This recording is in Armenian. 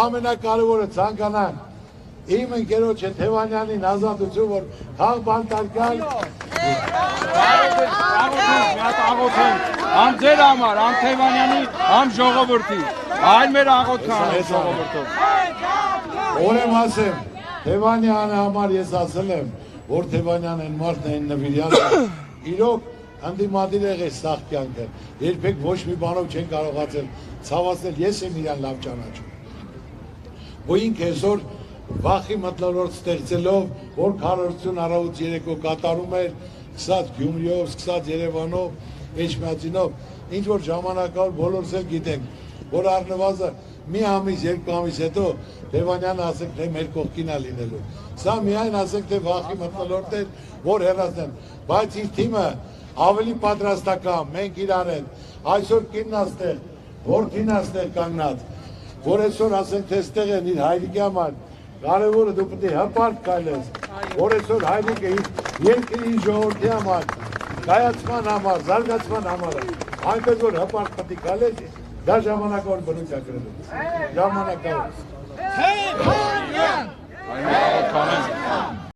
ամենակարևորը ցանկանանք իմ ընկերոջ Թևանյանին ազատություն, որ խաղ բանտարկյալ Ամ ձեր համար, ամ Թևանյանի, ամ ժողովրդի, այլ մեր աղոթքը անենք ժողովրդով։ Օրեմ ասեմ, Թևանյանը համար ես ասել եմ, որ Թևանյանն մարդն են նվիրյալ, իրոք հանդիմադիր եղե սաղ կյանքը, երբեք ոչ մի բանով չեն կարողացել ցավացնել, ես եմ իրան լավ ճանաչում։ Ու ինքը այսօր վախի մթնոլորտ ստեղծելով, որ քարոզություն առավոտ երեկո կատարում էր, սկսած Գյումրիով, սկսած Երևանով, Էջմիածինով, ինչ որ ժամանակավոր բոլորս էլ գիտենք, որ առնվազն մի ամիս, երկու ամիս հետո Թևանյանը ասենք թե մեր կողքին է լինելու։ Սա միայն ասենք թե վախի մթնոլորտ էր, որ հեռացնեն, բայց իր թիմը ավելի պատրաստական, մենք իրար են, այսօր կինն աստեղ, որդին աստեղ կանգնած, որ այսօր ասենք թե ստեղ են իր հայրիկի համար, կարևորը դու պետք է հպարտ քայլես, որ այսօր հայրիկը երկրի ժողովրդի համար, կայացման համար, զարգացման համար, այնպես որ հպարտ պետք է քայլես, դա ժամանակավոր բնույթ է կրելու, ժամանակավոր։